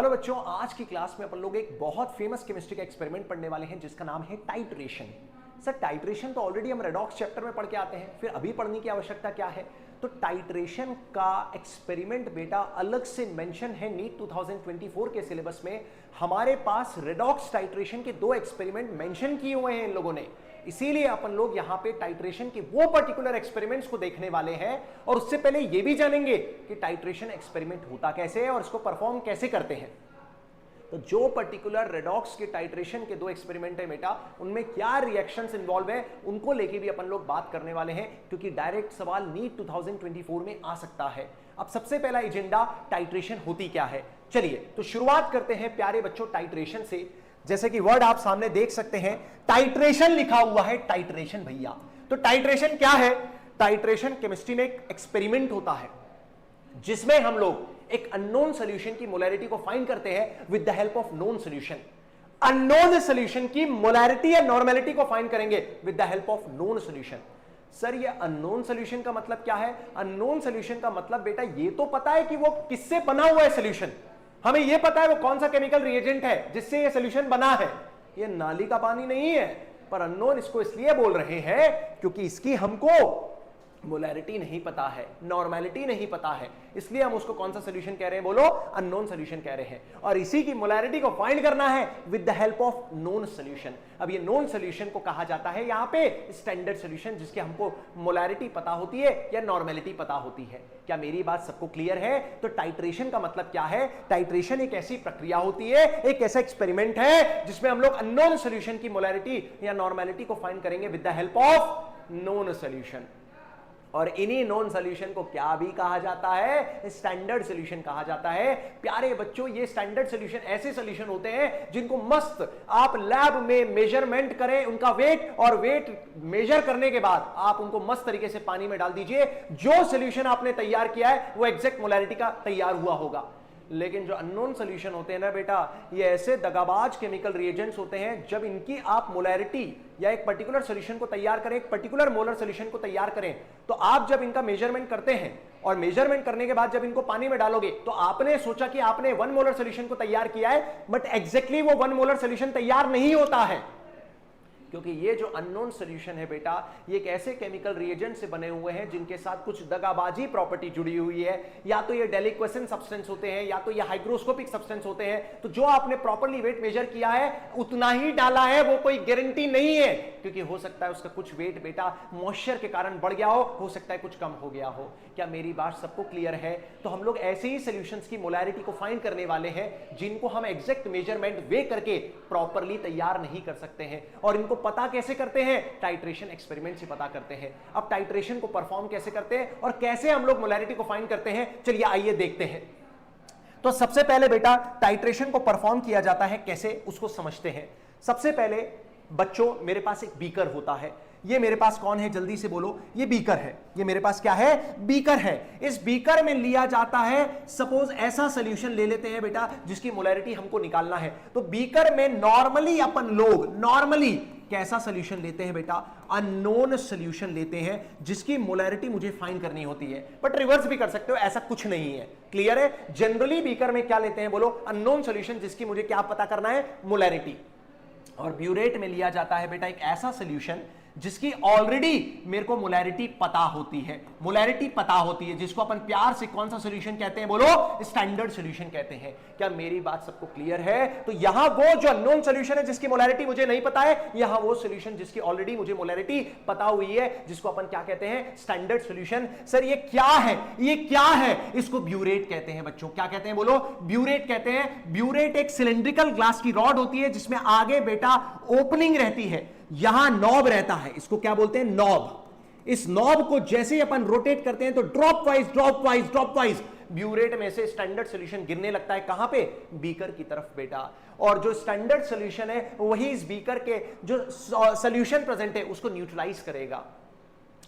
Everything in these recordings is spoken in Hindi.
हेलो बच्चों, आज की क्लास में अपन लोग एक बहुत फेमस केमिस्ट्री का एक्सपेरिमेंट पढ़ने वाले हैं जिसका नाम है टाइट्रेशन। सर टाइट्रेशन तो ऑलरेडी हम रेडॉक्स चैप्टर में पढ़ के आते हैं, फिर अभी पढ़ने की आवश्यकता क्या है? तो टाइट्रेशन का एक्सपेरिमेंट बेटा अलग से मेंशन है नीट 2024 के सिलेबस में। हमारे पास रेडॉक्स टाइट्रेशन के दो एक्सपेरिमेंट मेंशन किए हुए हैं इन लोगों ने, इसीलिए अपन लोग यहां पे टाइट्रेशन के वो पर्टिकुलर एक्सपेरिमेंट्स को देखने वाले हैं। और उससे पहले ये भी जानेंगे कि टाइट्रेशन एक्सपेरिमेंट होता कैसे है और इसको परफॉर्म कैसे करते हैं। तो जो पर्टिकुलर रेडॉक्स के टाइट्रेशन के दो एक्सपेरिमेंट है बेटा, उनमें क्या रिएक्शंस इन्वॉल्व है उनको लेके भी अपन लोग बात करने वाले हैं, क्योंकि डायरेक्ट सवाल नीट 2024 में आ सकता है। अब सबसे पहला एजेंडा, टाइट्रेशन होती क्या है। चलिए तो शुरुआत करते हैं प्यारे बच्चों टाइट्रेशन से। जैसे कि वर्ड आप सामने देख सकते हैं, टाइट्रेशन लिखा हुआ है, टाइट्रेशन भैया। तो टाइट्रेशन क्या है? टाइट्रेशन केमिस्ट्री में एक एक्सपेरिमेंट होता है जिसमें हम लोग एक अननोन सॉल्यूशन की मोलैरिटी को फाइंड करते हैं with the help of known solution. Unknown solution की मोलैरिटी या नॉर्मेलिटी को फाइंड करेंगे with the help of known solution. Sir ये अननोन सॉल्यूशन का मतलब क्या है? अननोन सॉल्यूशन का मतलब बेटा ये तो पता है कि वो किससे बना हुआ है सॉल्यूशन, हमें ये पता है वो कौन सा केमिकल रिएजेंट है जिससे ये सॉल्यूशन बना है। ये नाली का पानी नहीं है, पर अननोन इसको इसलिए बोल रहे हैं क्योंकि इसकी हमको मोलैरिटी नहीं पता है, नॉर्मेलिटी नहीं पता है, इसलिए हम उसको कौन सा सॉल्यूशन कह रहे हैं? बोलो, अननोन सॉल्यूशन कह रहे हैं। और इसी की मोलैरिटी को फाइंड करना है with the help of known solution. अब ये नोन सॉल्यूशन को कहा जाता है यहां पे स्टैंडर्ड सॉल्यूशन, जिसके हमको मोलैरिटी पता होती है या नॉर्मेलिटी पता होती है। क्या मेरी बात सबको क्लियर है? तो टाइट्रेशन का मतलब क्या है? टाइट्रेशन एक ऐसी प्रक्रिया होती है, एक ऐसा एक्सपेरिमेंट है जिसमें हम लोग अननोन सॉल्यूशन की मोलैरिटी या नॉर्मेलिटी को फाइंड करेंगे with the help of known solution. और इन्हीं नॉन सॉल्यूशन को क्या भी कहा जाता है? स्टैंडर्ड सॉल्यूशन कहा जाता है। प्यारे बच्चों, ये स्टैंडर्ड सॉल्यूशन ऐसे सॉल्यूशन होते हैं जिनको मस्त आप लैब में मेजरमेंट करें, उनका वेट, और वेट मेजर करने के बाद आप उनको मस्त तरीके से पानी में डाल दीजिए, जो सॉल्यूशन आपने तैयार किया है वो एग्जैक्ट मोलैरिटी का तैयार हुआ होगा। लेकिन जो अननोन सॉल्यूशन होते हैं ना बेटा, ये ऐसे दगाबाज केमिकल रिएजेंट्स होते हैं, जब इनकी आप मोलैरिटी या एक पर्टिकुलर सॉल्यूशन को तैयार करें, एक पर्टिकुलर मोलर सॉल्यूशन को तैयार करें, तो आप जब इनका मेजरमेंट करते हैं और मेजरमेंट करने के बाद जब इनको पानी में डालोगे तो आपने सोचा कि आपने 1 मोलर सॉल्यूशन को तैयार किया है, बट एग्जैक्टली वो 1 मोलर सॉल्यूशन तैयार नहीं होता है, क्योंकि ये जो अननोन सॉल्यूशन है बेटा, ये एक ऐसे केमिकल रिएजेंट से बने हुए हैं जिनके साथ कुछ दगाबाजी प्रॉपर्टी जुड़ी हुई है। या तो ये डेलिक्वेसेंट सब्सटेंस होते हैं या तो ये हाइग्रोस्कोपिक सब्सटेंस होते हैं। तो जो आपने प्रॉपर्ली वेट मेजर किया है उतना ही डाला है, वो कोई गारंटी नहीं है, क्योंकि हो सकता है उसका कुछ वेट बेटा मॉइस्चर के कारण बढ़ गया हो सकता है कुछ कम हो गया हो। क्या मेरी बात सबको क्लियर है? तो हम लोग ऐसे ही सॉल्यूशंस की मोलैरिटी को फाइंड करने वाले हैं जिनको हम एग्जैक्ट मेजरमेंट वे करके प्रॉपर्ली तैयार नहीं कर सकते हैं। और इनको पता कैसे करते हैं? टाइट्रेशन एक्सपेरिमेंट से पता करते हैं। अब टाइट्रेशन को परफॉर्म कैसे करते हैं और कैसे हम लोग मोलैरिटी को फाइंड करते हैं, चलिए आइए देखते हैं। तो सबसे पहले बेटा टाइट्रेशन को परफॉर्म किया जाता है कैसे, उसको समझते हैं। सबसे पहले बच्चों मेरे पास एक बीकर होता है। ये मेरे पास कौन है? जल्दी से बोलो। ये बीकर है। ये मेरे पास क्या है? बीकर है। इस बीकर में लिया जाता है, सपोज ऐसा सॉल्यूशन ले लेते हैं बेटा जिसकी मोलैरिटी हमको निकालना है। तो बीकर में नॉर्मली अपन लोग नॉर्मली कैसा सॉल्यूशन लेते हैं बेटा? अननोन सॉल्यूशन लेते हैं जिसकी मोलैरिटी मुझे फाइंड करनी होती है, बट रिवर्स भी कर सकते हो, ऐसा कुछ नहीं है। क्लियर है? जनरली बीकर में क्या लेते हैं? बोलो, अननोन सॉल्यूशन जिसकी मुझे क्या पता करना है? मोलैरिटी। और ब्यूरेट में लिया जाता है बेटा एक ऐसा सॉल्यूशन जिसकी ऑलरेडी मेरे को मोलैरिटी पता होती है। मोलैरिटी पता होती है जिसको अपन प्यार से कौन सा सॉल्यूशन कहते हैं? बोलो, स्टैंडर्ड सॉल्यूशन कहते हैं। क्या मेरी बात सबको क्लियर है? तो यहां वो जो अननोन सॉल्यूशन है जिसकी मोलैरिटी मुझे नहीं पता है, यहां वो सॉल्यूशन जिसकी ऑलरेडी मुझे मोलैरिटी पता हुई है, जिसको अपन क्या कहते हैं? Standard solution. सर ये क्या है? ये क्या है? इसको ब्यूरेट कहते हैं बच्चों। क्या कहते हैं? बोलो, ब्यूरेट कहते हैं। ब्यूरेट एक सिलेंड्रिकल ग्लास की रॉड होती है जिसमें आगे बेटा ओपनिंग रहती है, यहां नॉब रहता है, इसको क्या बोलते हैं? नॉब। इस नॉब को जैसे ही अपन रोटेट करते हैं तो drop wise drop wise drop wise burette में से स्टैंडर्ड सॉल्यूशन गिरने लगता है। कहां पे? बीकर की तरफ बेटा। और जो स्टैंडर्ड सॉल्यूशन है वही इस बीकर के जो सॉल्यूशन प्रेजेंट है उसको न्यूट्रलाइज करेगा।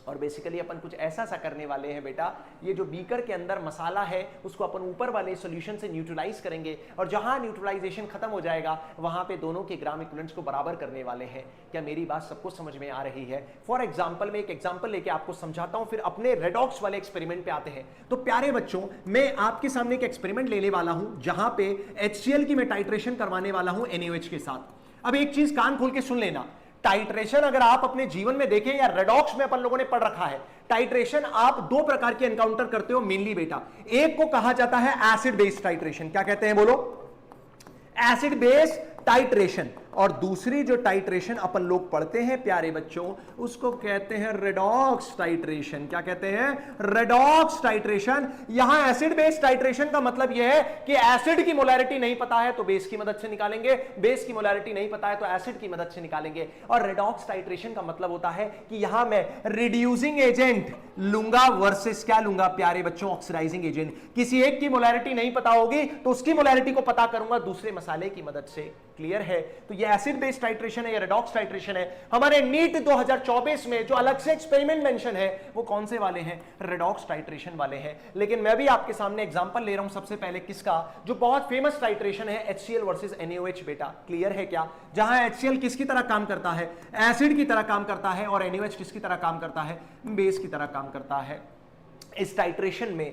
और बेसिकली अपन कुछ ऐसा सा करने वाले हैं बेटा, ये जो बीकर के अंदर मसाला है उसको अपन ऊपर वाले सॉल्यूशन से न्यूट्रलाइज करेंगे और जहां न्यूट्रलाइजेशन खत्म हो जाएगा वहां पे दोनों के ग्राम इक्विवेलेंट्स को बराबर करने वाले हैं। क्या मेरी बात सबको समझ में आ रही है? फॉर एग्जाम्पल मैं एक एग्जाम्पल लेके आपको समझाता हूं, फिर अपने रेडॉक्स वाले एक्सपेरिमेंट पे आते हैं। तो प्यारे बच्चों, मैं आपके सामने एक एक्सपेरिमेंट लेने वाला हूं जहां पे HCl की मैं टाइट्रेशन करवाने वाला हूं NaOH के साथ। अब एक चीज कान खोल के सुन लेना, टाइट्रेशन अगर आप अपने जीवन में देखें या रेडॉक्स में अपन लोगों ने पढ़ रखा है, टाइट्रेशन आप दो प्रकार के एनकाउंटर करते हो मेनली बेटा। एक को कहा जाता है एसिड बेस टाइट्रेशन, क्या कहते हैं बोलो? Acid base titration. और दूसरी जो टाइट्रेशन अपन लोग पढ़ते हैं प्यारे बच्चों, उसको कहते हैं रेडॉक्स टाइट्रेशन। क्या कहते हैं? Redox titration. यहां एसिड बेस टाइट्रेशन का मतलब यह है कि एसिड की मोलैरिटी नहीं पता है तो बेस की मदद से निकालेंगे, बेस की मोलैरिटी नहीं पता है तो एसिड की मदद से निकालेंगे। और रेडॉक्स टाइट्रेशन का मतलब होता है कि यहां मैं रिड्यूसिंग एजेंट लूंगा वर्सेस क्या लूंगा प्यारे बच्चों? Oxidising agent. किसी एक की मोलैरिटी नहीं पता होगी तो उसकी मोलैरिटी को पता करूंगा दूसरे मसाले की मदद से। क्लियर है? तो ये एसिड बेस टाइट्रेशन है या रेडॉक्स टाइट्रेशन है। हमारे नीट 2024 में जो अलग से एक्सपेरिमेंट मेंशन है वो कौन से वाले हैं? रेडॉक्स टाइट्रेशन वाले हैं। लेकिन मैं भी आपके सामने एग्जांपल ले रहा हूं सबसे पहले किसका? जो बहुत फेमस टाइट्रेशन है HCl वर्सेस NaOH बेटा। क्लियर है क्या? जहां HCl किसकी तरह काम करता है? एसिड की तरह काम करता है। और NaOH किसकी तरह काम करता है? बेस की तरह काम करता है। इस टाइट्रेशन में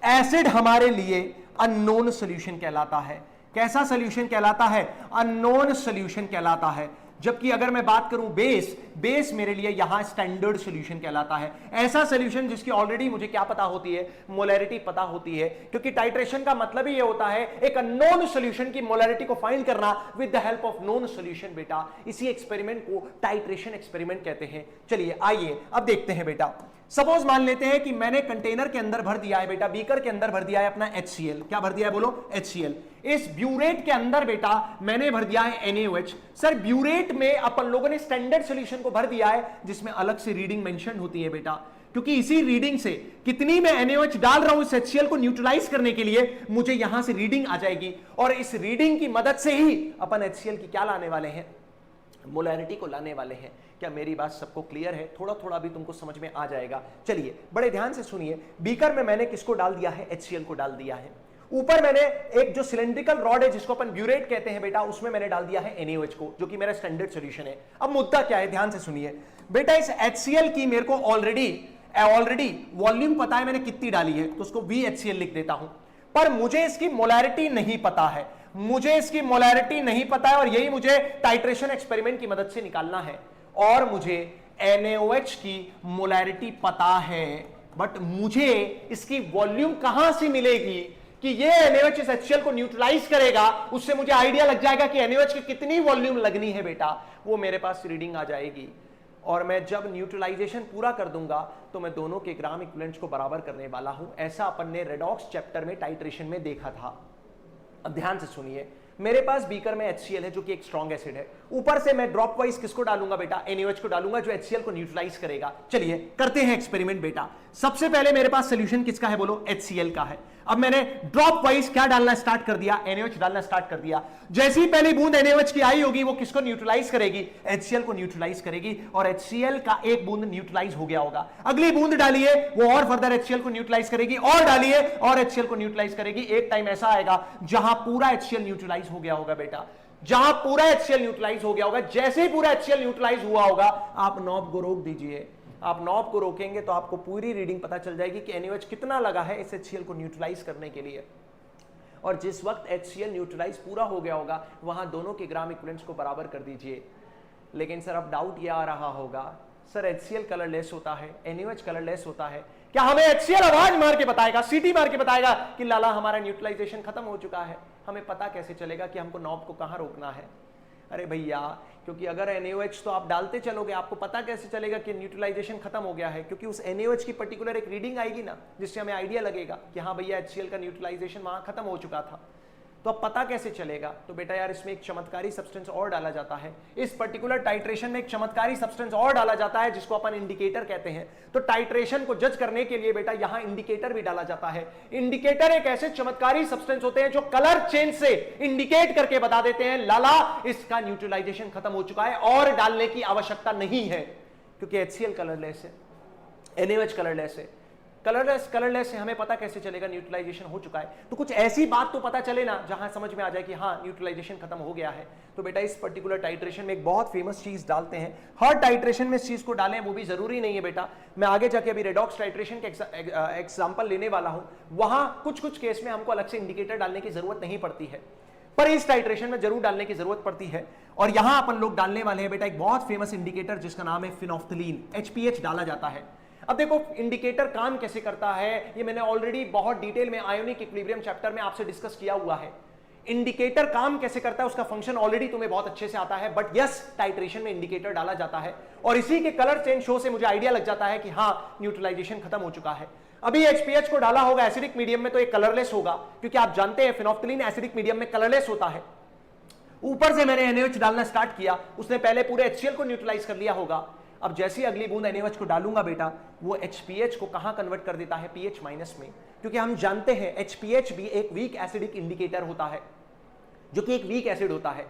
एसिड हमारे लिए अननोन सॉल्यूशन कहलाता है। कैसा सॉल्यूशन कहलाता है? अननोन सॉल्यूशन कहलाता है। जबकि अगर मैं बात करूं बेस मेरे लिए यहां स्टैंडर्ड सॉल्यूशन कहलाता है। ऐसा सॉल्यूशन जिसकी ऑलरेडी मुझे क्या पता होती है? मोलैरिटी पता होती है। क्योंकि टाइट्रेशन का मतलब ही ये होता है एक अननोन सॉल्यूशन की मोलैरिटी को फाइंड करना with the help of known solution बेटा। इसी एक्सपेरिमेंट को टाइट्रेशन एक्सपेरिमेंट कहते हैं। चलिए आइए अब देखते हैं बेटा। सपोज मान लेते हैं कि मैंने कंटेनर के अंदर भर दिया है बेटा, बीकर के अंदर भर दिया है अपना HCl। क्या भर दिया है बोलो? HCl। इस ब्यूरेट के अंदर बेटा मैंने भर दिया है NaOH। सर ब्यूरेट में अपन लोगों ने स्टैंडर्ड सॉल्यूशन को भर दिया है जिसमें अलग से रीडिंग मेंशन होती है बेटा, क्योंकि इसी रीडिंग से कितनी मैं NaOH डाल रहा हूं इस HCl को न्यूट्रलाइज करने के लिए मुझे यहां से रीडिंग आ जाएगी। और इस रीडिंग की मदद से ही अपन HCl की क्या लाने वाले हैं? मोलैरिटी को लाने वाले हैं। क्या मेरी बात सबको क्लियर है? थोड़ा थोड़ा भी तुमको समझ में आ जाएगा। चलिए बड़े ध्यान से सुनिए। बीकर में मैंने किसको डाल दिया है? HCl को डाल दिया है। ऊपर मैंने एक जो सिलेंड्रिकल रॉड है जिसको अपन ब्यूरेट कहते हैं बेटा, उसमें मैंने डाल दिया है NaOH को, जो कि मेरा स्टैंडर्ड सॉल्यूशन है। अब मुद्दा क्या है? ध्यान से सुनिए बेटा। इस HCl की मेरे को ऑलरेडी वॉल्यूम पता है मैंने कितनी डाली है, तो उसको VHCl लिख देता हूं। पर मुझे इसकी मोलैरिटी नहीं पता है, और यही मुझे टाइट्रेशन एक्सपेरिमेंट की मदद से निकालना है। और मुझे NaOH की मोलैरिटी पता है, बट मुझे इसकी वॉल्यूम कहां से मिलेगी कि ये NaOH इस HCl को न्यूट्रलाइज करेगा? उससे मुझे आइडिया लग जाएगा कि NaOH की कितनी वॉल्यूम लगनी है बेटा, वो मेरे पास रीडिंग आ जाएगी। और मैं जब न्यूट्रलाइजेशन पूरा कर दूंगा तो मैं दोनों के ग्राम इक्विवेलेंट्स को बराबर करने वाला हूं। ऐसा अपन ने रेडॉक्स चैप्टर में टाइट्रेशन में देखा था। अब ध्यान से सुनिए, मेरे पास बीकर में HCl है जो कि एक स्ट्रॉन्ग एसिड है। ऊपर से मैं ड्रॉप वाइज किसको डालूंगा बेटा? NaOH को डालूंगा जो HCl को न्यूट्रलाइज करेगा। चलिए करते हैं एक्सपेरिमेंट बेटा। सबसे पहले मेरे पास सॉल्यूशन किसका है बोलो? HCl का है। अब मैंने ड्रॉप वाइज क्या डालना स्टार्ट कर दिया? NaOH डालना स्टार्ट कर दिया। जैसी पहली बूंद NaOH की आई होगी वो किसको न्यूट्रलाइज करेगी? HCl को न्यूट्रलाइज करेगी। और HCl का एक बूंद न्यूट्रलाइज हो गया होगा। अगली बूंद डालिए, वो और फर्दर HCl को न्यूट्रलाइज करेगी, और डालिए और HCl को न्यूट्रलाइज करेगी। एक टाइम ऐसा आएगा जहां पूरा HCl न्यूट्रलाइज हो गया होगा बेटा, जहां पूरा HCl न्यूट्रलाइज हो गया होगा। जैसे ही पूरा HCl न्यूट्रलाइज हुआ होगा, आप नॉब को रोक दीजिए। आप नॉब को रोकेंगे तो आपको पूरी रीडिंग पता चल जाएगी कि NaOH कितना लगा है इस HCl को न्यूट्रलाइज करने के लिए। और जिस वक्त HCl न्यूट्रलाइज पूरा हो गया होगा वहां दोनों के ग्राम इक्विवेलेंट्स को बराबर कर दीजिए। लेकिन सर अब डाउट यह आ रहा होगा, सर HCl कलरलेस होता है, NaOH कलरलेस होता है, क्या हमें HCl आवाज मार के बताएगा, सीटी मार के बताएगा कि लाला हमारा न्यूट्रलाइजेशन खत्म हो चुका है? हमें पता कैसे चलेगा कि हमको नॉब को कहां रोकना है? अरे भैया, क्योंकि अगर NaOH तो आप डालते चलोगे, आपको पता कैसे चलेगा कि न्यूट्रलाइजेशन खत्म हो गया है? क्योंकि उस NaOH की पर्टिकुलर एक रीडिंग आएगी ना, जिससे हमें आइडिया लगेगा कि हाँ भैया HCl का न्यूट्रलाइजेशन वहां खत्म हो चुका था। तो अब पता कैसे चलेगा? तो बेटा यार इसमें एक चमत्कारी सब्सटेंस और डाला जाता है। इस पर्टिकुलर टाइट्रेशन में एक चमत्कारी सब्सटेंस और डाला जाता है जिसको अपन इंडिकेटर कहते हैं। तो टाइट्रेशन को जज करने के लिए बेटा यहां इंडिकेटर भी डाला जाता है। इंडिकेटर एक ऐसे चमत्कारी सब्सटेंस होते हैं जो कलर चेंज से इंडिकेट करके बता देते हैं लाला इसका न्यूट्रलाइजेशन खत्म हो चुका है और डालने की आवश्यकता नहीं है, क्योंकि HCl कलरलेस है। NaOH कलरलेस है, कलरलेस है, हमें पता कैसे चलेगा न्यूट्रलाइजेशन हो चुका है? तो कुछ ऐसी बात तो पता चले ना जहां समझ में आ जाए कि हाँ न्यूट्रलाइजेशन खत्म हो गया है। तो बेटा इस पर्टिकुलर टाइट्रेशन में एक बहुत फेमस चीज डालते हैं, हर टाइट्रेशन में इस चीज को डालें वो भी जरूरी नहीं है बेटा। मैं आगे जाके अभी रेडॉक्स टाइट्रेशन के एग्जाम्पल लेने वाला हूं, वहां कुछ कुछ केस में हमको अलग से इंडिकेटर डालने की जरूरत नहीं पड़ती है, पर इस टाइट्रेशन में जरूर डालने की जरूरत पड़ती है। और यहां अपन लोग डालने वाले हैं बेटा एक बहुत फेमस इंडिकेटर जिसका नाम है फिनोफ्थलीन, HPH डाला जाता है। अब देखो इंडिकेटर काम कैसे करता है ये मैंने ऑलरेडी बहुत डिटेल में आयोनिक इक्विलिब्रियम चैप्टर में आपसे डिस्कस किया हुआ है। इंडिकेटर काम कैसे करता है उसका फंक्शन ऑलरेडी तुम्हें बहुत अच्छे से आता है, बट यस टाइट्रेशन में इंडिकेटर डाला जाता है और इसी के कलर चेंज शो से मुझे आइडिया लग जाता है कि हाँ न्यूट्रलाइजेशन खत्म हो चुका है। अभी HPH को डाला होगा एसिडिक मीडियम में तो ये कलरलेस होगा, क्योंकि आप जानते हैं फिनोफ्थलीन एसिडिक मीडियम में कलरलेस होता है। ऊपर से मैंने NaOH डालना स्टार्ट किया, उसने पहले पूरे HCl को न्यूट्रलाइज कर लिया होगा। अब जैसी अगली बूंद NaOH को डालूंगा बेटा वो HPH को कहां कन्वर्ट कर देता है? pH माइनस में, क्योंकि हम जानते हैं HPH भी एक वीक एसिडिक इंडिकेटर होता है, जो कि एक वीक एसिड होता है।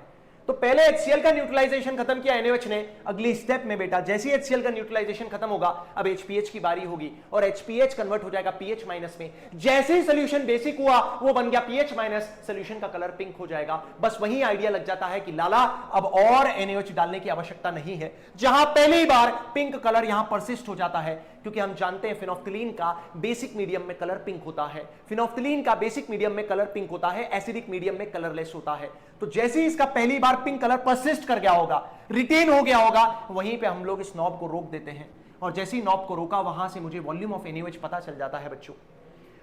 तो पहले HCl का न्यूट्रलाइजेशन खत्म किया NaOH ने, अगली स्टेप में बेटा जैसे HCl का न्यूट्रलाइजेशन खत्म होगा अब HPH की बारी होगी और HPH कन्वर्ट हो जाएगा pH माइनस में। जैसे ही सोल्यूशन बेसिक हुआ वो बन गया pH माइनस, सोल्यूशन का कलर पिंक हो जाएगा। बस वही आइडिया लग जाता है कि लाला अब और NaOH डालने की आवश्यकता नहीं है, जहां पहली बार पिंक कलर यहां परसिस्ट हो जाता है, क्योंकि हम जानते हैं फिनोफ्थलीन का बेसिक मीडियम में कलर पिंक होता है। फिनोफ्थलीन का बेसिक मीडियम में कलर पिंक होता है, एसिडिक मीडियम में कलरलेस होता है। तो जैसे ही इसका पहली बार पिंक कलर परसिस्ट कर गया होगा, रिटेन हो गया होगा, वहीं पे हम लोग इस नॉब को रोक देते हैं और जैसे ही नॉब को रोका वहां से मुझे वॉल्यूम ऑफ NaOH पता चल जाता है बच्चों।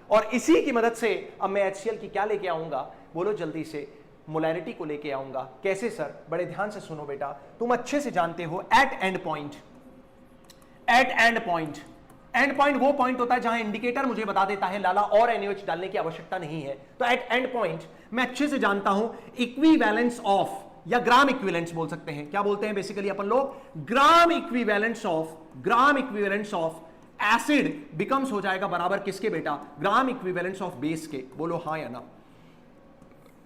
और इसी की मदद से अब मैं HCl की क्या लेके आऊंगा? बोलो जल्दी से, मोलैरिटी को लेके आऊंगा। कैसे सर? बड़े ध्यान से सुनो बेटा, तुम अच्छे से जानते हो at end point, end point वो पॉइंट होता है जहां इंडिकेटर मुझे बता देता है लाला और NaOH डालने की आवश्यकता नहीं है। तो एट एंड पॉइंट मैं अच्छे से जानता हूं इक्विवेलेंस ऑफ, या ग्राम इक्विवेलेंस बोल सकते हैं। क्या बोलते हैं बेसिकली अपन लोग? ग्राम इक्विवेलेंस ऑफ एसिड बिकम्स हो जाएगा बराबर किसके बेटा? ग्राम इक्विवेलेंस ऑफ बेस के। बोलो हाँ या ना?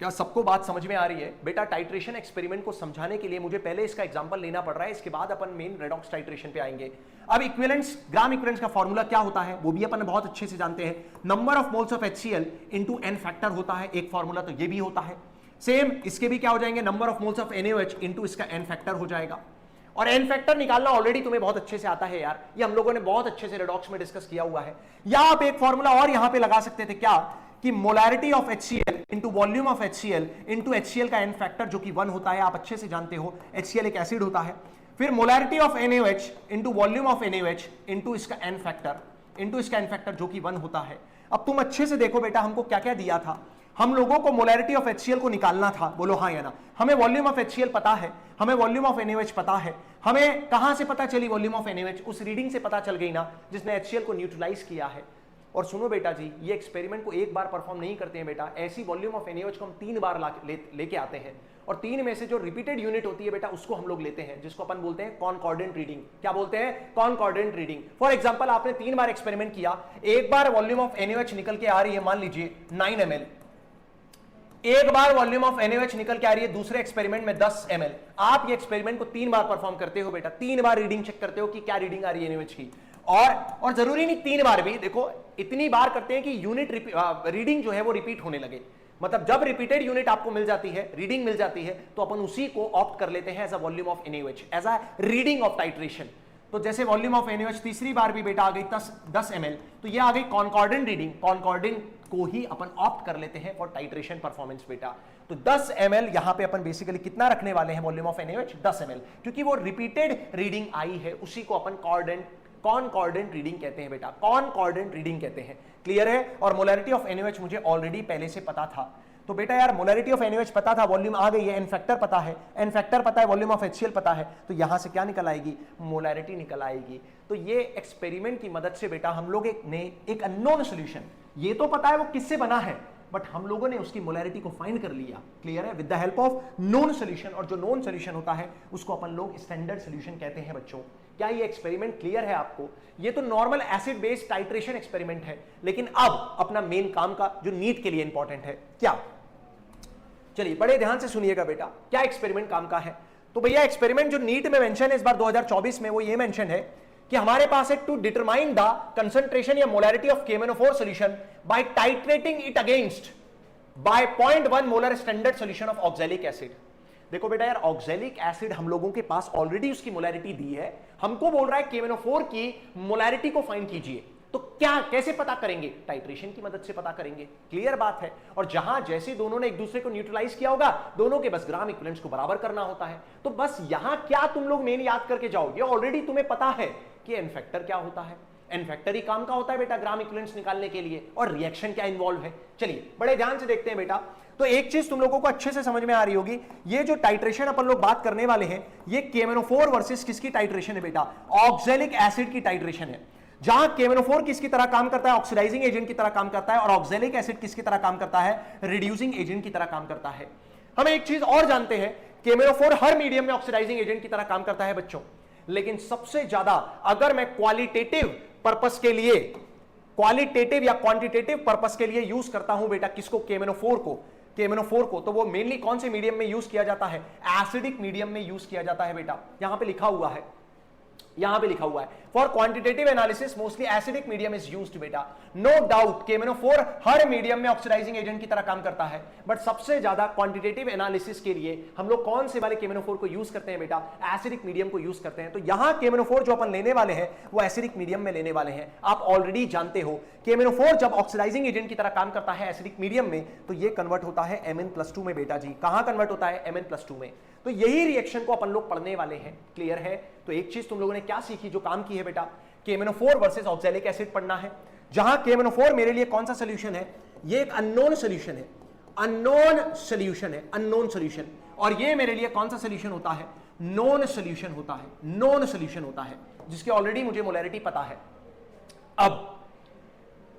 क्या सबको बात समझ में आ रही है? बेटा टाइट्रेशन एक्सपेरिमेंट को समझाने के लिए मुझे पहले इसका एग्जांपल लेना पड़ रहा है, इसके बाद अपन मेन रेडॉक्स टाइट्रेशन पे आएंगे। अब इक्विवेलेंस, ग्राम इक्विवेलेंस का फॉर्मूला क्या होता है वो भी अपन बहुत अच्छे से जानते हैं। Number of moles of HCl into n factor होता है एक फॉर्मूला, तो ये भी होता है सेम। इसके भी क्या हो जाएंगे? Number of moles of NaOH into इसका n फैक्टर हो जाएगा। और n फैक्टर निकालना ऑलरेडी तुम्हें बहुत अच्छे से आता है यार, ये हम लोगों ने बहुत अच्छे से रेडॉक्स में डिस्कस किया हुआ है। या आप एक फॉर्मूला और यहां पे लगा सकते थे, क्या कि molarity of HCl into volume of HCl into HCl का n फैक्टर जो कि 1 होता है। आप अच्छे से जानते हो HCl एक एसिड होता है। फिर molarity of NaOH into volume of NaOH into इसका n फैक्टर जो कि 1 होता है। अब तुम अच्छे से देखो बेटा हमको क्या क्या दिया था। हम लोगों को मोलैरिटी ऑफ HCl को निकालना था। बोलो हाँ या ना? हमें वॉल्यूम ऑफ HCl पता है, हमें वॉल्यूम ऑफ NaOH पता है। हमें कहां से पता चली वॉल्यूम ऑफ NaOH? उस रीडिंग से पता चल गई ना जिसने HCl को न्यूट्रलाइज किया है। और सुनो बेटा जी, ये एक्सपेरिमेंट को एक बार परफॉर्म नहीं करते हैं बेटा, ऐसी वॉल्यूम ऑफ NaOH को हम 3 बार लेके आते हैं और 3 में से जो रिपीटेड यूनिट होती है बेटा उसको हम लोग लेते हैं, जिसको अपन बोलते हैं कॉनकॉर्डेंट रीडिंग। क्या बोलते हैं? कॉनकॉर्डेंट रीडिंग। फॉर एग्जांपल आपने 3 बार एक्सपेरिमेंट किया, एक बार वॉल्यूम ऑफ NaOH निकल के आ रही है मान लीजिए 9 ml, एक बार वॉल्यूम ऑफ NaOH निकल के आ रही है दूसरे एक्सपेरिमेंट में 10 ml। आप ये एक्सपेरिमेंट को 3 बार परफॉर्म करते हो बेटा, 3 बार रीडिंग चेक करते हो कि क्या रीडिंग आ रही है NaOH की। और जरूरी नहीं 3 बार भी, देखो इतनी बार करते हैं कि यूनिट रीडिंग जो है वो रिपीट होने लगे। मतलब जब रिपीटेड यूनिट आपको मिल जाती है, रीडिंग मिल जाती है, तो अपन उसी को ऑप्ट कर लेते हैं as a volume of NaOH, as a reading of titration. तो जैसे वॉल्यूम ऑफ NaOH तीसरी बार भी बेटा आ गई 10 ml, तो ये आ गई कॉनकॉर्डेंट रीडिंग। कॉनकॉर्डेंट को ही अपन ऑप्ट कर लेते हैं फॉर टाइट्रेशन परफॉर्मेंस बेटा। तो 10 ml यहां पे अपन बेसिकली कितना रखने वाले हैं वॉल्यूम ऑफ NaOH? 10 ml, क्योंकि वो रिपीटेड रीडिंग आई है, उसी को अपन कॉनकॉर्डेंट रीडिंग कहते हैं बेटा, कॉनकॉर्डेंट रीडिंग कहते हैं। क्लियर है? और मोलैरिटी ऑफ NaOH मुझे ऑलरेडी पहले से पता था। तो बेटा यार मोलैरिटी ऑफ NaOH पता था, वॉल्यूम आ गई है, n फैक्टर पता है, n फैक्टर पता है, वॉल्यूम ऑफ HCl पता है, तो यहां से क्या निकल आएगी? मोलैरिटी निकल आएगी। तो ये एक्सपेरिमेंट की मदद से बेटा हम लोग एक अननोन सॉल्यूशन, ये तो पता है वो किससे बना है, बट हम लोगों ने उसकी मोलैरिटी को फाइंड कर लिया। क्लियर है? With the help of known solution. और जो नोन सॉल्यूशन होता है उसको अपन लोग स्टैंडर्ड सॉल्यूशन कहते हैं बच्चों। क्या ये एक्सपेरिमेंट क्लियर है आपको? ये तो normal acid based titration experiment है, लेकिन अब अपना मेन काम का जो नीट के लिए इंपॉर्टेंट है, क्या? चलिए बड़े ध्यान से सुनिएगा बेटा, क्या एक्सपेरिमेंट काम का है। तो भैया एक्सपेरिमेंट जो नीट में मेंशन है इस बार 2024 में, वो ये मेंशन है कि हमारे पास है टू डिटरमाइन द कंसंट्रेशन या molarity of KMnO4 solution by titrating it against by 0.1 molar standard solution of oxalic acid. देखो बेटा यार, ऑक्सैलिक एसिड हम लोगों के पास ऑलरेडी उसकी मोलैरिटी दी है, हमको बोल रहा है KMnO4 की मोलैरिटी को फाइंड कीजिए। तो क्या कैसे पता करेंगे? टाइट्रेशन की मदद से पता करेंगे, क्लियर बात है। और जहां जैसे दोनों ने एक दूसरे को न्यूट्रलाइज किया होगा, दोनों के बस ग्राम इक्विवेलेंट्स को बराबर करना होता है। तो बस यहां क्या तुम लोग मेन याद करके जाओगे, ऑलरेडी तुम्हें पता है कि एन फैक्टर क्या होता है। एन फैक्टर ही काम का होता है बेटा ग्राम इक्विवेलेंट्स निकालने के लिए, और रिएक्शन क्या इन्वॉल्व है। चलिए बड़े ध्यान से देखते हैं बेटा। तो एक चीज तुम लोगों को अच्छे से समझ में आ रही होगी, ये जो टाइट्रेशन अपन लोग बात करने वाले हैं, ये KMnO4 वर्सेस किसकी टाइट्रेशन है बेटा? ऑक्सैलिक एसिड की टाइट्रेशन है। जहां KMnO4 किसकी तरह काम करता है? ऑक्सीडाइजिंग एजेंट की तरह काम करता है, और ऑक्सैलिक एसिड किसकी तरह काम करता है? रिड्यूसिंग एजेंट की तरह काम करता है। हम एक चीज और जानते हैं, KMnO4 हर मीडियम में ऑक्सीडाइजिंग एजेंट की तरह काम करता है बच्चों, लेकिन सबसे ज्यादा अगर मैं क्वालिटेटिव पर्पस के लिए, क्वालिटेटिव या क्वांटिटेटिव पर्पस के लिए यूज करता हूं बेटा किसको? KMnO4 को, तो वो मेनली कौन से मीडियम में यूज किया जाता है? एसिडिक मीडियम में यूज किया जाता है बेटा। यहां पे लिखा हुआ है, यहां पे लिखा हुआ है for quantitative analysis mostly acidic medium is used बेटा। नो डाउट KMnO4 हर मीडियम में ऑक्सीडाइजिंग एजेंट की तरह काम करता है, बट सबसे ज्यादा क्वांटिटेटिव एनालिसिस के लिए हम लोग कौन से वाले KMnO4 को यूज करते हैं बेटा? एसिडिक मीडियम को यूज करते हैं। तो यहां KMnO4 जो अपन लेने वाले हैं वो एसिडिक मीडियम में लेने वाले हैं। आप ऑलरेडी जानते हो KMnO4 जब ऑक्सीडाइजिंग एजेंट की तरह काम करता है एसिडिक मीडियम में, तो ये कन्वर्ट होता है Mn+2 में बेटा जी। कहां कन्वर्ट होता है? Mn+2 में। तो यही रिएक्शन को अपन लोग पढ़ने वाले हैं, क्लियर है? तो एक चीज तुम लोगों ने क्या सीखी, जो काम की है बेटा, KMnO4 वर्सेस ऑक्सैलिक एसिड पढ़ना है। जहां KMnO4 मेरे लिए कौन सा सोल्यूशन है? ये एक अननोन सोल्यूशन है, अननोन सोल्यूशन है, अननोन सोल्यूशन। और ये मेरे लिए कौन सा सोल्यूशन होता है? नोन सोल्यूशन होता है, नोन सोल्यूशन होता है, जिसकी ऑलरेडी मुझे मोलैरिटी पता है। अब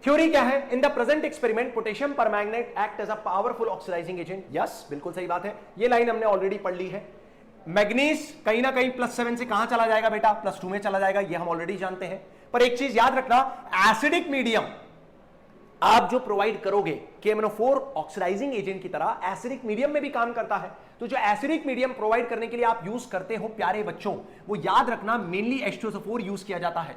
थ्योरी क्या है? In the present experiment potassium permanganate act as a powerful oxidising agent. Yes, बिल्कुल सही बात है, ये लाइन हमने ऑलरेडी पढ़ ली है। मैग्नीज कहीं ना कहीं +7 से कहां चला जाएगा बेटा? +2 में चला जाएगा, ये हम ऑलरेडी जानते हैं। पर एक चीज याद रखना, एसिडिक मीडियम आप जो प्रोवाइड करोगे KMnO4 ऑक्सीडाइजिंग एजेंट की तरह एसिडिक मीडियम में भी काम करता है। तो जो एसिडिक मीडियम प्रोवाइड करने के लिए आप यूज करते हो प्यारे बच्चों, वो याद रखना मेनली H2SO4 यूज किया जाता है।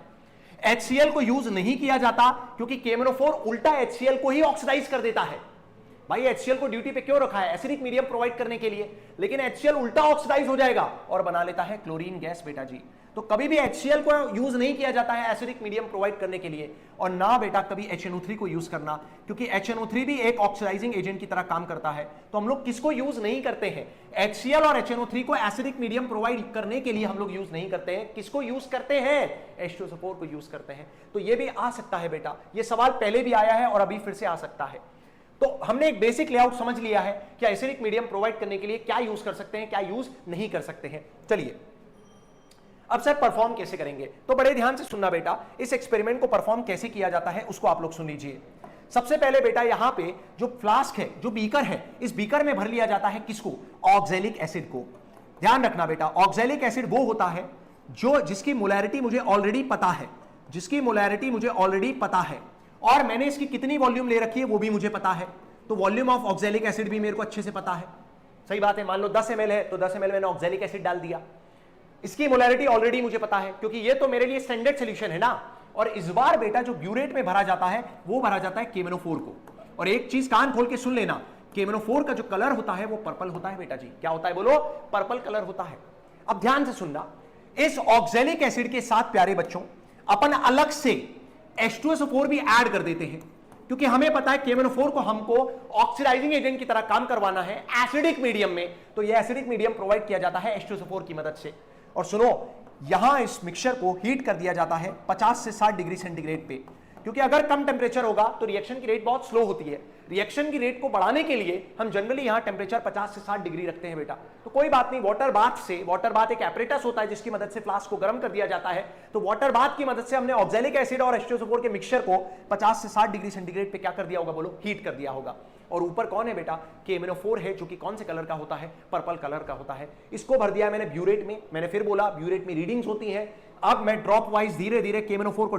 HCl को यूज नहीं किया जाता, क्योंकि KMnO4 उल्टा HCl को ही ऑक्सीडाइज कर देता है। भाई HCl को ड्यूटी पे क्यों रखा है? एसिडिक मीडियम प्रोवाइड करने के लिए, लेकिन HCl उल्टा ऑक्सीडाइज हो जाएगा और बना लेता है क्लोरीन गैस बेटा जी। तो कभी भी HCl को यूज नहीं किया जाता है एसिडिक मीडियम प्रोवाइड करने के लिए, और ना बेटा कभी HNO3 को यूज करना, क्योंकि HNO3 भी एक ऑक्सीडाइजिंग एजेंट की तरह काम करता है। तो हम लोग किसको यूज नहीं करते हैं? HCl और HNO3 को एसिडिक मीडियम प्रोवाइड करने के लिए हम लोग यूज नहीं करते हैं। किसको यूज करते हैं? H2SO4 को यूज करते हैं। तो ये भी आ सकता है बेटा, ये सवाल पहले भी आया है और अभी फिर से आ सकता है। तो हमने एक बेसिक लेआउट समझ लिया है कि एसिडिक मीडियम प्रोवाइड करने के लिए क्या यूज कर सकते हैं, क्या यूज नहीं कर सकते हैं। चलिए अब सर परफॉर्म कैसे करेंगे? तो बड़े ध्यान से सुनना बेटा, इस एक्सपेरिमेंट को परफॉर्म कैसे किया जाता है उसको आप लोग सुन लीजिए। सबसे पहले बेटा यहां पे जो फ्लास्क है, जो बीकर है, इस बीकर में भर लिया जाता है किसको? ऑक्सैलिक एसिड को। ध्यान रखना बेटा, ऑक्सैलिक एसिड वो होता है जो जिसकी मोलैरिटी मुझे ऑलरेडी पता है, जिसकी मोलैरिटी मुझे ऑलरेडी पता है, और मैंने इसकी कितनी वॉल्यूम ले रखी है वो भी मुझे पता है। तो वॉल्यूम ऑफ ऑक्सैलिक एसिड भी मेरे को अच्छे से पता है। सही बात है, मान लो 10 ml है तो 10 ml मैंने ऑक्सैलिक एसिड डाल दिया। इसकी मोलैरिटी ऑलरेडी मुझे पता है, क्योंकि ये तो मेरे लिए स्टैंडर्ड सॉल्यूशन है ना। और इस बार बेटा जो ब्यूरेट में भरा जाता है वो भरा जाता है KMnO4 को। और एक चीज कान खोल के सुन लेना, KMnO4 का जो कलर होता है वो पर्पल होता है बेटा जी। क्या होता है बोलो? पर्पल कलर होता है। अब ध्यान से सुनना, इस ऑक्सैलिक एसिड के साथ प्यारे बच्चों अपन अलग से H2SO4 भी ऐड कर देते हैं, क्योंकि हमें पता है KMnO4 को हमको ऑक्सीडाइजिंग एजेंट की तरह काम करवाना है एसिडिक मीडियम में। तो ये एसिडिक मीडियम प्रोवाइड किया जाता है H2SO4 की मदद से। और सुनो, यहां इस मिक्सचर को हीट कर दिया जाता है 50 से 60 डिग्री सेंटीग्रेड पे, क्योंकि अगर कम टेम्परेचर होगा तो रिएक्शन की रेट बहुत स्लो होती है। रिएक्शन की रेट को बढ़ाने के लिए हम जनरली यहां टेम्परेचर 50 से 60 डिग्री रखते हैं बेटा। तो कोई बात नहीं, वाटर बाथ से, वाटर बाथ एक एपरेटस होता है जिसकी मदद से फ्लास्क को गर्म कर दिया जाता है। तो वाटर बाथ की मदद से हमने ऑक्सैलिक एसिड और H2SO4 के मिक्सचर को 50 से 60 डिग्री सेंटीग्रेड पे क्या कर दिया होगा बोलो? हीट कर दिया होगा। और ऊपर कौन है बेटा? KMnO4 है, जो कि कौन से कलर का होता है? पर्पल कलर का होता है। इसको भर दिया मैंने ब्यूरेट में। मैंने फिर बोला ब्यूरेट में रीडिंग्स होती हैं। अब मैं ड्रॉप वाइज धीरे धीरे KMnO4 को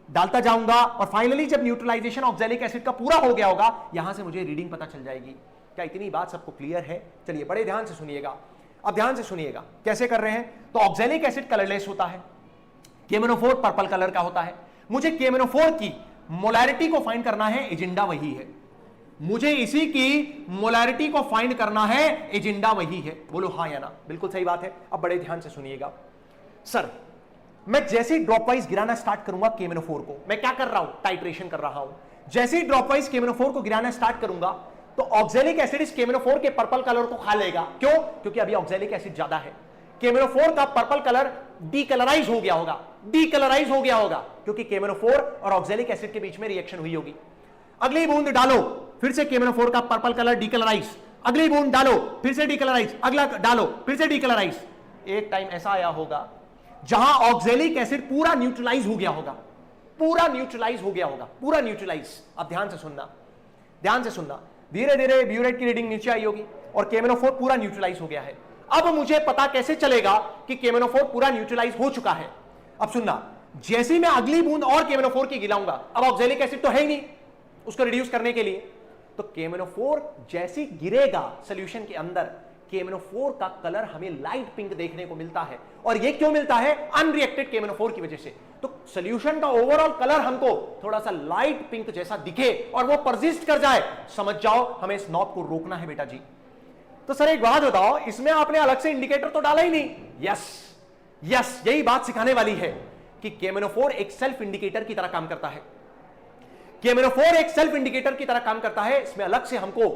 डालता जाऊंगा और फाइनली जब न्यूट्रलाइजेशन ऑक्सैलिक एसिड का पूरा हो गया होगा, यहां से मुझे रीडिंग पता चल जाएगी। क्या इतनी बात सबको क्लियर है? चलिए बड़े ध्यान से सुनिएगा। अब ध्यान से सुनिएगा कैसे कर रहे हैं। तो ऑक्सैलिक एसिड कलरलेस होता है, KMnO4 पर्पल कलर का होता है। मुझे KMnO4 की मोलैरिटी को फाइंड करना है, एजेंडा वही है। मुझे इसी की मोलैरिटी को फाइंड करना है, एजेंडा वही है। बोलो हाँ या ना। बिल्कुल सही बात है। अब बड़े ध्यान से सुनिएगा। सर मैं जैसे ही ड्रॉप वाइज गिराना स्टार्ट करूंगा KMnO4 को, मैं क्या कर रहा हूं, टाइट्रेशन कर रहा हूं। जैसे ही ड्रॉप वाइज KMnO4 को गिराना स्टार्ट करूंगा तो ऑक्सैलिक एसिड इस KMnO4 के पर्पल कलर को खा लेगा। क्यों? क्योंकि अभी ऑक्सैलिक एसिड ज्यादा है। KMnO4 का पर्पल कलर डीकलराइज हो गया होगा, डीकलराइज हो गया होगा क्योंकि KMnO4 और ऑक्सैलिक एसिड के बीच में रिएक्शन हुई होगी। अगली बूंद डालो, फिर से KMnO4 का पर्पल कलर डीकलराइज, अगली बूंद डालो, फिर से डीकलराइज, अगला डालो, फिर से डीकलराइज। एक टाइम ऐसा आया होगा जहां ऑक्सैलिक एसिड पूरा न्यूट्रलाइज हो गया होगा, पूरा न्यूट्रलाइज हो गया होगा, पूरा न्यूट्रलाइज। अब ध्यान से सुनना, ध्यान से सुनना। धीरे धीरे ब्यूरेट की रीडिंग नीचे आई होगी और KMnO4 पूरा न्यूट्रलाइज हो गया है। अब मुझे पता कैसे चलेगा कि KMnO4 पूरा न्यूट्रलाइज हो चुका है? अब सुनना, जैसे मैं अगली बूंद और KMnO4 की गिलाऊंगा, अब ऑक्सैलिक एसिड तो है ही नहीं उसको रिड्यूस करने के लिए, तो KMnO4 जैसे गिरेगा सॉल्यूशन के अंदर, KMnO4 का कलर हमें लाइट पिंक देखने को मिलता है। और ये क्यों मिलता है? अनरिएक्टेड KMnO4 की वजह से। तो सॉल्यूशन का ओवरऑल कलर हमको थोड़ा सा लाइट पिंक जैसा दिखे और वो परसिस्ट कर जाए, समझ जाओ हमें इस नॉब को रोकना है बेटा जी। तो सर एक बात बताओ, इसमें आपने अलग से इंडिकेटर तो डाला ही नहीं। यस यस, यही बात सिखाने वाली है कि KMnO4 एक सेल्फ इंडिकेटर की तरह काम करता है। KMnO4 एक सेल्फ इंडिकेटर की तरह काम करता है। इसमें अलग से हमको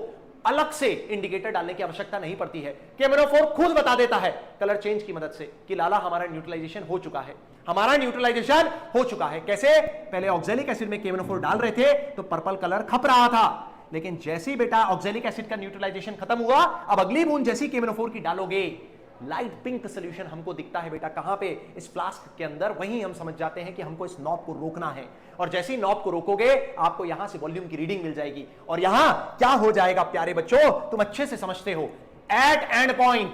अलग से इंडिकेटर डालने की आवश्यकता नहीं पड़ती है। KMnO4 खुद बता देता है कलर चेंज की मदद से कि लाला हमारा न्यूट्रलाइजेशन हो चुका है, हमारा न्यूट्रलाइजेशन हो चुका है। कैसे? पहले ऑक्सैलिक एसिड में KMnO4 डाल रहे थे तो पर्पल कलर खप रहा था, लेकिन जैसे ही बेटा ऑक्सैलिक एसिड का न्यूट्रलाइजेशन खत्म हुआ, अब अगली बूंद जैसी KMnO4 की डालोगे, लाइट पिंक सॉल्यूशन हमको दिखता है बेटा। कहां पे? इस फ्लास्क के अंदर। वहीं हम समझ जाते हैं कि हमको इस नॉब को रोकना है। और जैसे ही नॉब को रोकोगे, आपको यहां से वॉल्यूम की रीडिंग मिल जाएगी। और यहां क्या हो जाएगा प्यारे बच्चों, तुम अच्छे से समझते हो। एट एंड पॉइंट,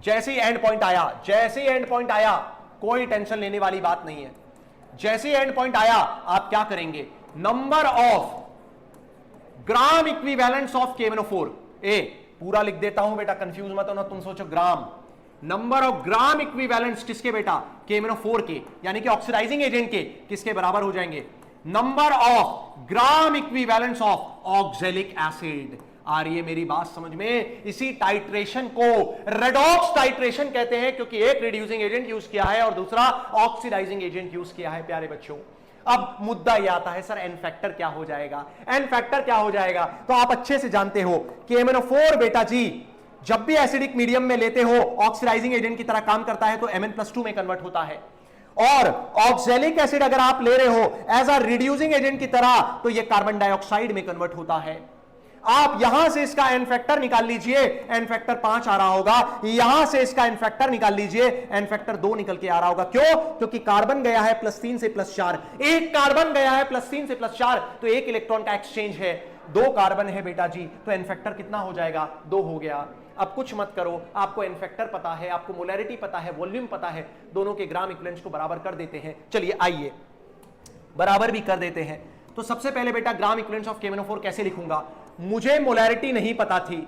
जैसे ही एंड पॉइंट आया, जैसे ही एंड पॉइंट आया, कोई टेंशन लेने वाली बात नहीं है। जैसे ही एंड पॉइंट आया, आप क्या करेंगे? Number of gram equivalents of KMnO4, ए पूरा लिख देता हूं बेटा, कंफ्यूज मत होना, तुम सोचो ग्राम। नंबर ऑफ ग्राम इक्विवेलेंट्स किसके बेटा? KMnO4 के, यानी कि ऑक्सीडाइजिंग एजेंट के, किसके बराबर हो जाएंगे? Number of gram equivalents of oxalic acid. आ रही है मेरी बात समझ में? इसी टाइट्रेशन को रेडॉक्स टाइट्रेशन कहते हैं, क्योंकि एक रिड्यूसिंग एजेंट यूज किया है और दूसरा ऑक्सीडाइजिंग एजेंट यूज किया है प्यारे बच्चों। अब मुद्दा यह आता है, सर एन फैक्टर क्या हो जाएगा? एन फैक्टर क्या हो जाएगा? तो आप अच्छे से जानते हो KMnO4 बेटा जी जब भी एसिडिक मीडियम में लेते हो, ऑक्सीडाइजिंग एजेंट की तरह काम करता है तो Mn+2 में कन्वर्ट होता है। और ऑक्सैलिक एसिड अगर आप ले रहे हो एज अ रिड्यूसिंग एजेंट की तरह, तो यह कार्बन डाइऑक्साइड में कन्वर्ट होता है। आप यहां से इसका एन फैक्टर निकाल लीजिए, एन फैक्टर 5 आ रहा होगा। यहां से इसका एन फैक्टर निकाल लीजिए, एन फैक्टर 2 निकल के आ रहा होगा। क्यों? क्योंकि कार्बन गया है +3 से +4, एक कार्बन गया है +3 से +4, तो एक इलेक्ट्रॉन का एक्सचेंज है। 2 कार्बन है बेटा जी, तो एन फैक्टर कितना हो जाएगा? 2 हो गया। अब कुछ मत करो, आपको एन फैक्टर पता है, आपको मोलैरिटी पता है, वॉल्यूम पता है, दोनों के ग्राम इक्विवेलेंट्स को बराबर कर देते हैं। चलिए आइए बराबर भी कर देते हैं। तो सबसे पहले बेटा ग्राम इक्विवेलेंट्स ऑफ KMnO4 कैसे लिखूंगा? मुझे मोलैरिटी नहीं पता थी,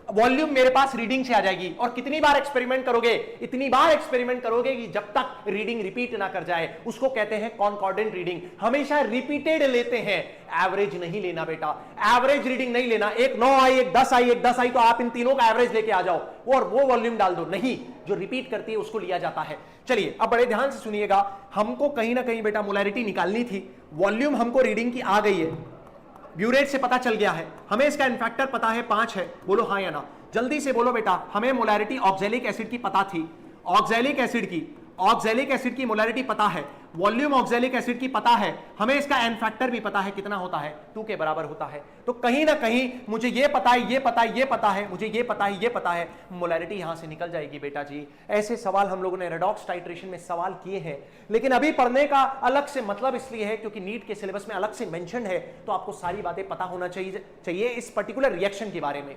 वॉल्यूम मेरे पास रीडिंग से आ जाएगी। और कितनी बार एक्सपेरिमेंट करोगे? इतनी बार एक्सपेरिमेंट करोगे कि जब तक रीडिंग रिपीट ना कर जाए। उसको कहते हैं कॉन्कॉर्डेंट रीडिंग। हमेशा रिपीटेड लेते हैं, एवरेज नहीं लेना बेटा, एवरेज रीडिंग नहीं लेना। एक 9 आई, एक 10 आई, एक 10 आई, तो आप इन तीनों का एवरेज लेके आ जाओ और वो वॉल्यूम डाल दो। नहीं, जो रिपीट करती है उसको लिया जाता है। चलिए अब बड़े ध्यान से सुनिएगा, हमको कहीं ना कहीं बेटा मोलैरिटी निकालनी थी, वॉल्यूम हमको रीडिंग की आ गई है, ब्यूरेट से पता चल गया है, हमें इसका एन फैक्टर पता है 5 है। बोलो हाँ या ना, जल्दी से बोलो बेटा। हमें मोलैरिटी ऑक्सैलिक एसिड की पता थी, ऑक्सैलिक एसिड की मोलैरिटी पता है, वॉल्यूम ऑक्सैलिक एसिड की पता है, हमें इसका एन फैक्टर भी पता है कितना होता है, 2 के बराबर होता है। तो कहीं ना कहीं मुझे ये पता है, ये पता है, ये पता है, मुझे ये पता है, ये पता है, मोलैरिटी यहां से निकल जाएगी बेटा जी। ऐसे सवाल हम लोगों ने रेडॉक्स टाइट्रेशन में सवाल किए हैं, लेकिन अभी पढ़ने का अलग से मतलब इसलिए है क्योंकि नीट के सिलेबस में अलग से मेंशन है, तो आपको सारी बातें पता होना चाहिए इस पर्टिकुलर रिएक्शन के बारे में।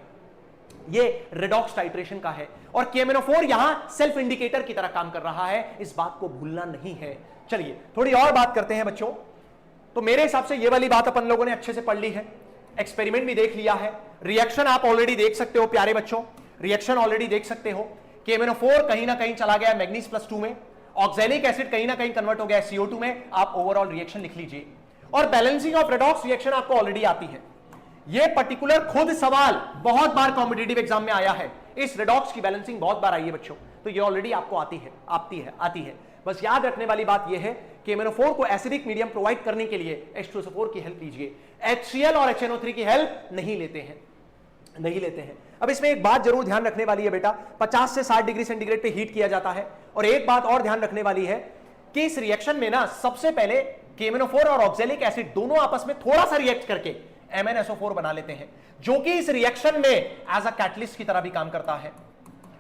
ये रेडॉक्स टाइट्रेशन का है और KMnO4 यहां सेल्फ इंडिकेटर की तरह काम कर रहा है, इस बात को भूलना नहीं है। चलिए थोड़ी और बात करते हैं बच्चों। तो मेरे हिसाब से ये वाली बात अपन लोगों ने अच्छे से पढ़ ली है, एक्सपेरिमेंट भी देख लिया है, रिएक्शन आप ऑलरेडी देख सकते हो प्यारे बच्चों, रिएक्शन ऑलरेडी देख सकते हो। KMnO4 कहीं ना कहीं चला गया मैग्नीज +2 में ऑक्सैलिक एसिड कहीं ना कहीं कन्वर्ट हो गया है CO2 में, आप ओवरऑल रिएक्शन लिख लीजिए। और बैलेंसिंग ऑफ रेडॉक्स रिएक्शन आपको ऑलरेडी आती है। ये पर्टिकुलर खुद सवाल बहुत बार कॉम्पिटिटिव एग्जाम में आया है, इस रेडॉक्स की बैलेंसिंग बहुत बार आई है बच्चों, तो ये ऑलरेडी आपको आती है। बस याद रखने वाली बात यह है कि MnO4 को एसिडिक मीडियम प्रोवाइड करने के लिए H2SO4 की हेल्प लीजिए, HCl और HNO3 की हेल्प नहीं लेते हैं। अब इसमें एक बात जरूर ध्यान रखने वाली है बेटा, 50 से 60 डिग्री सेंटीग्रेड पे हीट किया जाता है। और एक बात और ध्यान रखने वाली है कि इस रिएक्शन में ना सबसे पहले KMnO4 और ऑक्सैलिक एसिड दोनों आपस में थोड़ा सा रिएक्ट करके MnSO4 बना लेते हैं, जो कि इस रिएक्शन में एज अ कैटलिस्ट की तरह भी काम करता है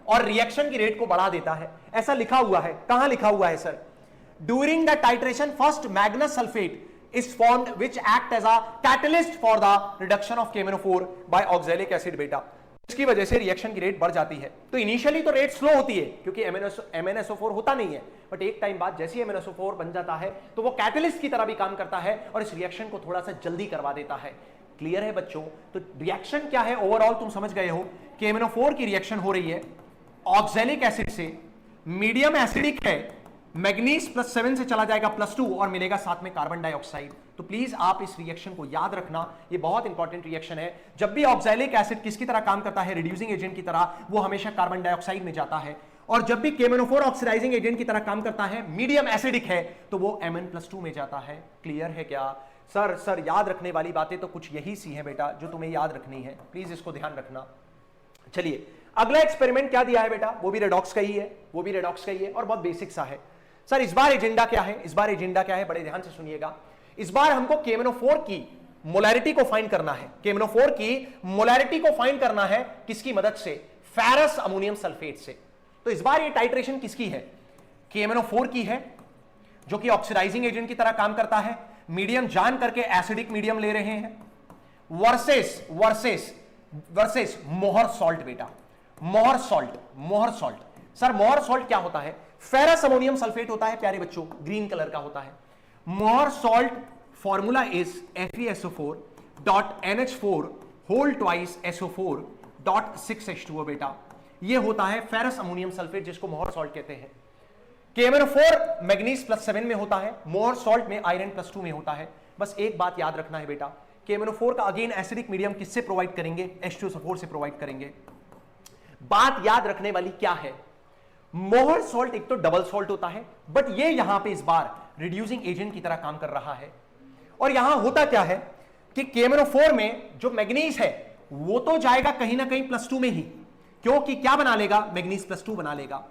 और रिएक्शन की रेट को बढ़ा देता है। ऐसा लिखा हुआ है, कहां लिखा हुआ है sir? During the titration first Magnus sulphate is formed which act as a catalyst for the reduction of KMnO4 by oxalic acid beta। इसकी वजह से रिएक्शन की रेट बढ़ जाती है। तो इनिशियली तो रेट स्लो होती है क्योंकि MnSO4 होता नहीं है, बट एक टाइम बाद जैसे ही MnSO4 बन जाता है तो वो कैटलिस्ट की तरह भी काम करता है और इस रिएक्शन को थोड़ा सा जल्दी करवा देता है। क्लियर है बच्चों? तो रिएक्शन क्या है ओवरऑल तुम समझ गए हो कि MnO4 की रिएक्शन हो रही है ऑक्सैलिक एसिड से, मीडियम एसिडिक है, मैग्नीज +7 से चला जाएगा +2 और मिलेगा साथ में कार्बन डाइऑक्साइड। तो प्लीज आप इस रिएक्शन को याद रखना, ये बहुत इंपॉर्टेंट रिएक्शन है। जब भी ऑक्सैलिक एसिड किसकी तरह काम करता है, रिड्यूसिंग एजेंट की तरह, वो हमेशा कार्बन डाइऑक्साइड में जाता है। और जब भी KMnO4 ऑक्सीडाइजिंग एजेंट की तरह काम करता है, मीडियम एसिडिक है, तो वो Mn+2 में जाता है। क्लियर है क्या? सर याद रखने वाली बातें तो कुछ यही सी हैं बेटा जो तुम्हें याद रखनी है, प्लीज इसको ध्यान रखना। चलिए अगला एक्सपेरिमेंट क्या दिया है बेटा, वो भी रेडॉक्स का ही है और बहुत बेसिक सा है। सर इस बार एजेंडा क्या है? बड़े ध्यान से सुनिएगा। इस बार हमको KMnO4 की मोलैरिटी को फाइंड करना है। KMnO4 की मोलैरिटी को फाइंड करना है किसकी मदद से? फेरस अमोनियम सल्फेट से। तो इस बार ये टाइट्रेशन किसकी है? KMnO4 की है, जो कि ऑक्सीडाइजिंग एजेंट की तरह काम करता है। मीडियम जान करके एसिडिक मीडियम ले रहे हैं वर्सेस मोहर सॉल्ट बेटा, मोहर सॉल्ट। सर मोहर सॉल्ट क्या होता है? फेरस अमोनियम सल्फेट होता है प्यारे बच्चों, ग्रीन कलर का होता है। Mohr salt formula is FeSO4.NH4 whole twice SO4.6H2O बेटा। ये होता है फेरस अमोनियम सल्फेट जिसको मोहर सॉल्ट कहते हैं। KMnO4 मैग्नीज +7 में होता है, मोहर सॉल्ट में आयरन +2 में होता है। बस एक बात याद रखना है बेटा, KMnO4 का अगेन एसिडिक मीडियम किससे प्रोवाइड करेंगे? H2SO4 से प्रोवाइड करेंगे। बात याद रखने वाली क्या है, मोहर सॉल्ट एक तो डबल सॉल्ट होता है, बट ये यहां पे इस बार रिड्यूसिंग एजेंट की तरह काम कर रहा है। और यहां होता क्या है कि KMnO4 में जो मैग्नीज है वो तो जाएगा कहीं ना कहीं +2 में ही, क्योंकि क्या बना लेगा? मैग्नीज +2 बना लेगा।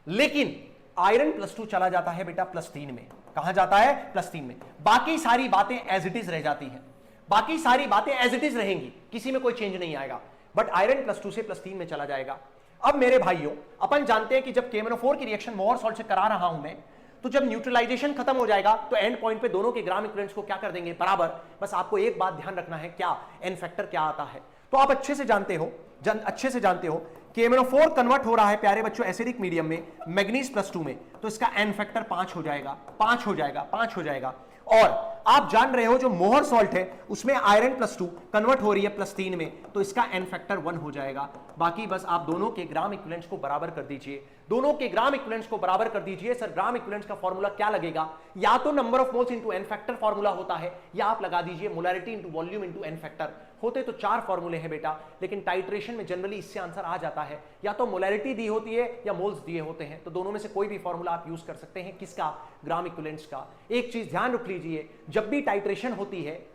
लेकिन आयरन +2 चला जाता है बेटा +3 में। कहां जाता है? +3 में। बाकी सारी बातें एज इट इज रह जाती हैं, बाकी सारी बातें एज इट इज रहेंगी, किसी में कोई चेंज नहीं आएगा, बट आयरन +2 से +3 में चला जाएगा। अब मेरे भाइयों, अपन जानते हैं कि जब KMnO4 की रिएक्शन मोहर सॉल्ट से करा रहा हूं मैं, तो जब न्यूट्रलाइजेशन खत्म हो जाएगा तो एंड पॉइंट पे दोनों के ग्राम इक्विवेलेंट्स को क्या कर देंगे? बराबर। बस आपको एक बात ध्यान रखना है, क्या एन फैक्टर क्या आता है? तो आप अच्छे से जानते हो KMnO4 कन्वर्ट हो रहा है प्यारे बच्चों एसिडिक मीडियम में, मैग्नीज +2 में, तो इसका एन फैक्टर 5 हो जाएगा। और आप जान रहे हो जो मोहर सॉल्ट है उसमें आयरन +2 कन्वर्ट हो रही है +3 में, तो इसका एन फैक्टर 1 हो जाएगा। बाकी बस आप दोनों के ग्राम इक्विवेलेंट्स को बराबर कर दीजिए। सर ग्राम इक्विवेलेंट्स का फॉर्मूला क्या लगेगा? या तो number of moles into n factor formula होता है, या आप लगा दीजिए molarity into volume into n factor. होते तो 4 फॉर्मूले हैं बेटा, लेकिन टाइट्रेशन में जनरली इससे आंसर आ जाता है, या तो मोलैरिटी दी होती है या मोल्स दिए होते हैं, तो दोनों में से कोई भी फॉर्मूला आप यूज कर सकते हैं। किसका? ग्राम इक्विवेलेंट्स का। एक चीज ध्यान रख लीजिए, जब भी टाइट्रेशन होती है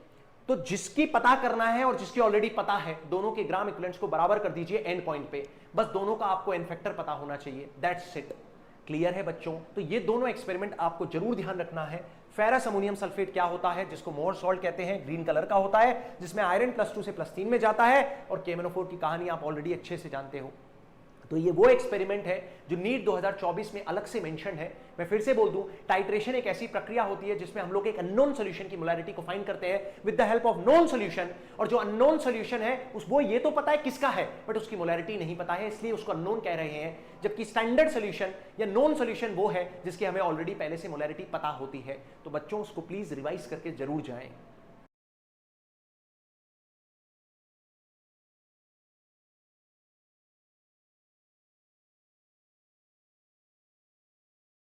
तो जिसकी पता करना है और जिसकी ऑलरेडी पता है, दोनों के ग्राम इक्विवेलेंट्स को बराबर कर दीजिए एंड पॉइंट पे। बस दोनों का आपको एन फैक्टर पता होना चाहिए, दैट्स इट। क्लियर है बच्चों? तो ये दोनों एक्सपेरिमेंट आपको जरूर ध्यान रखना है। फेरस अमोनियम सल्फेट क्या होता है, जिसको मोहर सॉल्ट कहते हैं, ग्रीन कलर का होता है, जिसमें आयरन +2 से +3 में जाता है, और KMnO4 की कहानी आप ऑलरेडी अच्छे से जानते हो। तो ये वो एक्सपेरिमेंट है जो नीट 2024 में अलग से मेंशन है। मैं फिर से बोल दूं, टाइट्रेशन एक ऐसी प्रक्रिया होती है जिसमें हम लोग एक अननोन सॉल्यूशन की मोलैरिटी को फाइंड करते हैं with the help of known solution, और जो अननोन सॉल्यूशन है वो ये तो पता है किसका है, बट उसकी मोलैरिटी नहीं पता है, इसलिए उसको अननोन कह रहे हैं। जबकि स्टैंडर्ड सॉल्यूशन या नोन सॉल्यूशन वो है जिसकी हमें ऑलरेडी पहले से मोलैरिटी पता होती है। तो बच्चों उसको प्लीज रिवाइज करके जरूर जाएं।